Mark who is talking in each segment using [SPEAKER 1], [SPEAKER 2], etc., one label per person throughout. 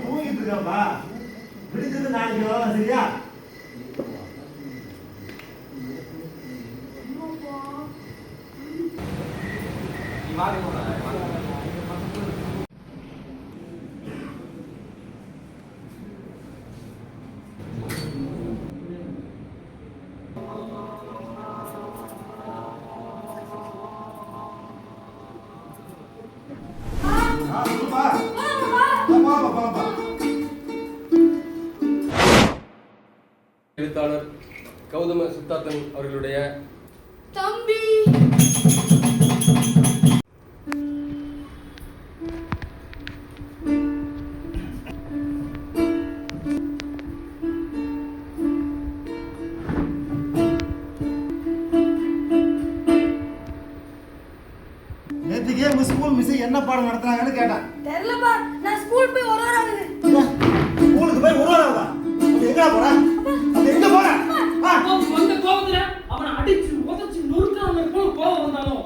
[SPEAKER 1] தூங்கிட்டு இருக்கப்பா விடுக்கிறது நாளைக்கு சரியா
[SPEAKER 2] எழுத்தாளர் கௌதம சித்தார்த்தன் அவர்களுடைய
[SPEAKER 3] தம்பி
[SPEAKER 1] நேற்றுக்கே ஸ்கூல் மிஸ் என்ன பாடம் நடத்துறாங்கன்னு கேட்டேன்.
[SPEAKER 3] தெரியலப்பா, நான் ஸ்கூல் போய் ஒரு வாரம் ஆகுது.
[SPEAKER 1] ஸ்கூலுக்கு போய் ஒரு வாரம் ஆகுதா? எங்க போற? அது எங்க போற?
[SPEAKER 4] வந்த கோபத்துல அவனை அடிச்சு உதச்சு நொறுக்காம இருக்கணும். கோபம் வந்தாலும்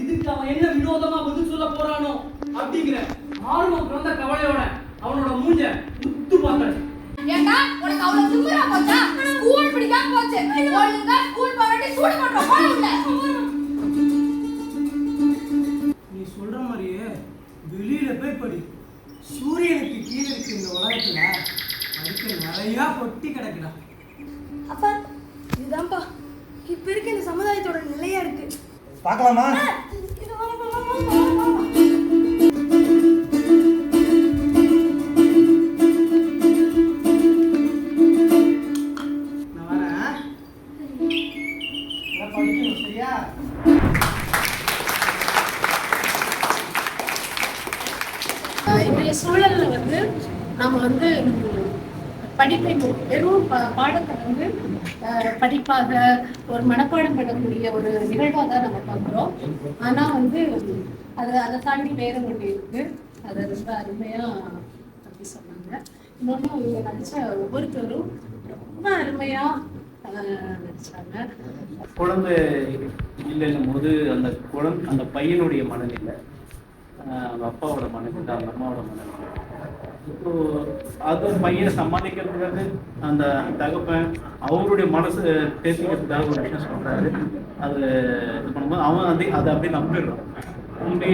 [SPEAKER 4] இதுக்கு அவன் என்ன வினோதமா பதில் சொல்ல போறானோ அப்படிங்கிற ஆர்வம் பிறந்த கவலையோட அவனோட மூஞ்ச உத்து பார்த்தாரு.
[SPEAKER 3] ஏண்டா உனக்கு அவ்வளவு திமிரா போச்சா? ஸ்கூல் பிடிக்காம போச்சு. ஒழுங்கா ஸ்கூல் போறட்டி சூடு பண்ற போல உள்ள.
[SPEAKER 5] நீ சொல்ற மாதிரியே வெளியில போய் படி. சூரியனுக்கு கீழே இருக்கு இந்த உலகத்துல அதுக்கு நிறைய கொட்டி கிடக்குடா.
[SPEAKER 3] அப்பா இதுதான்ப்பா இப்ப இருக்க இந்த சமுதாயத்தோட நிலையா இருக்கு.
[SPEAKER 1] பார்க்கலாமா?
[SPEAKER 5] நான் வரேன். படிக்கணும் சரியா?
[SPEAKER 6] இன்றைய சூழல்ல நம்ம படிப்பை வெறும் பாடத்தை படிப்பாக ஒரு மனப்பாடம் பண்ணக்கூடிய ஒரு நிகழ்வாக தான் நம்ம பார்க்குறோம். ஆனால் அதை தாண்டி வேற ஒன்று இருக்கு. அதை ரொம்ப அருமையா பற்றி சொன்னாங்க. இன்னொன்று இங்கே நடிச்ச ஒவ்வொருத்தரும் ரொம்ப அருமையா நடிச்சாங்க.
[SPEAKER 7] குழந்தை இல்லைன்னும் போது அந்த பையனுடைய மனநிலை, அவங்க அப்பாவோட மனநிலை, அவங்க அம்மாவோட மனநிலை, இப்போ அதுவும் பையனை சமாளிக்கிறதுக்காக அந்த தகப்பன் அவருடைய மனசு பேசிக்கிறதுக்காக ஒரு விஷயம் சொல்றாரு. அது இது பண்ணும்போது அவன் அதை அப்படியே நம்பிடுறான். நம்பி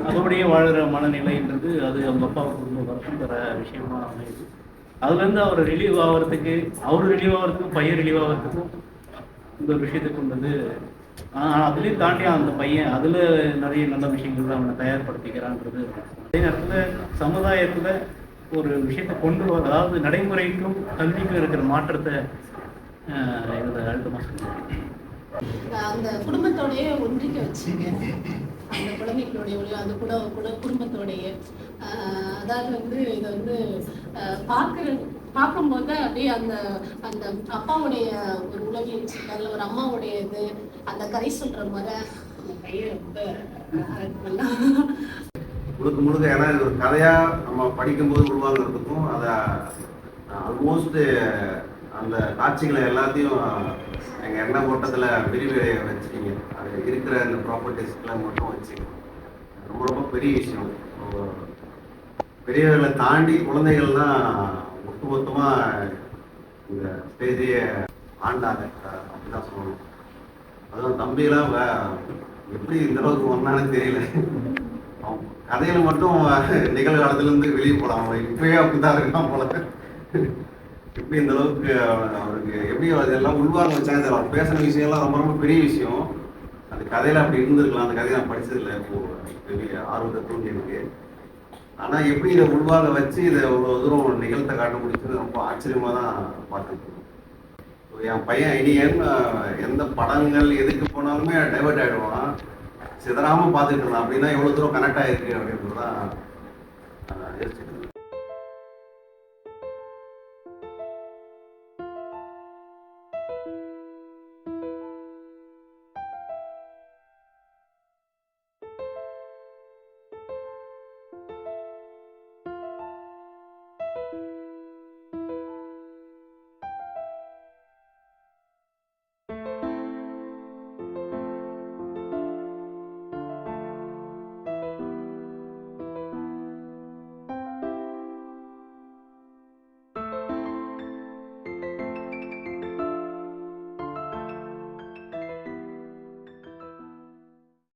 [SPEAKER 7] அதோடைய வாழ்கிற மனநிலைன்றது அது அவங்க அப்பாவுக்கு ரொம்ப வருஷம் தர விஷயமா அமையுது. அதுலேருந்து அவர் ரிலீவ் ஆகிறதுக்கும் பையன் ரிலீவ் ஆகிறதுக்கும் இந்த ஒரு விஷயத்தை கொண்டது. அதுலேயும் தாண்டி அந்த பையன் அதில் நிறைய நல்ல விஷயங்கள் அவனை தயார்படுத்திக்கிறான்றது. அதே நேரத்தில் சமுதாயத்தில் ஒரு விஷயத்தை கொண்டு வர, அதாவது நடைமுறைக்கும் கல்விக்கும் இருக்கிற மாற்றத்தை இதில் அழுத்தமாக சொல்லுவாங்க.
[SPEAKER 6] அந்த குடும்பத்தோடைய ஒன்றிக்க வச்சுங்க, அந்த குழந்தைகளுடைய அந்த குடும்பத்தோடைய அதாவது இதை பார்க்கும்போது அப்படியே அந்த அந்த அப்பாவுடைய ஒரு உலகில் அதில் ஒரு அம்மாவுடைய இது அந்த கதை சொல்ற முறை அந்த பையன் ரொம்ப
[SPEAKER 8] முழுக்க ஏன்னா இது ஒரு கதையாக நம்ம படிக்கும்போது உருவாங்கிறதுக்கும் அதை ஆல்மோஸ்ட் அந்த காட்சிகளை எல்லாத்தையும் எங்கள் எண்ணெய் ஓட்டத்தில் விரிவு வச்சுக்கிங்க. அது இருக்கிற இந்த ப்ராப்பர்ட்டிஸ்லாம் மட்டும் வச்சுக்கணும். ரொம்ப ரொம்ப பெரிய விஷயம். பெரியவர்களை தாண்டி குழந்தைகள் தான் ஒட்டுமொத்தமாக இந்த ஸ்டேஜையை ஆண்டாங்க அப்படிதான் சொல்லணும். அதுவும் தம்பியெல்லாம் எப்படி இந்த அளவுக்கு ஒன்றானு தெரியல. அவன் கதையில் மட்டும் நிகழ்காலத்துலேருந்து வெளியே போகலாம். அவன் இப்பயே அப்படிதான் இருக்கான் போல. எப்படி இந்த அளவுக்கு அவருக்கு எப்படி அதெல்லாம் உள்வாங்க வச்சாங்க. அவர் பேசுகிற விஷயம்லாம் ரொம்ப ரொம்ப பெரிய விஷயம். அந்த கதையில் அப்படி இருந்திருக்கலாம். அந்த கதையை நான் படித்ததில்லை. இப்போது பெரிய ஆர்வத்தை தூண்டி இருக்கு. ஆனால் எப்படி இதை உள்வாங்க வச்சு இதை இவ்வளோ தூரம் நிகழ்த்த காட்ட முடிச்சுன்னு ரொம்ப ஆச்சரியமாக தான் பார்த்துருக்கோம். என் பையன் இனியன் எந்த படங்கள் எதுக்கு போனாலுமே டைவர்ட் ஆகிடுவான், சிதறாமல் பார்த்துட்டு இருந்தான். அப்படின்னா எவ்வளோ தூரம் கனெக்ட் ஆகிருக்கு அப்படின்றது தான் யோசிச்சுட்டு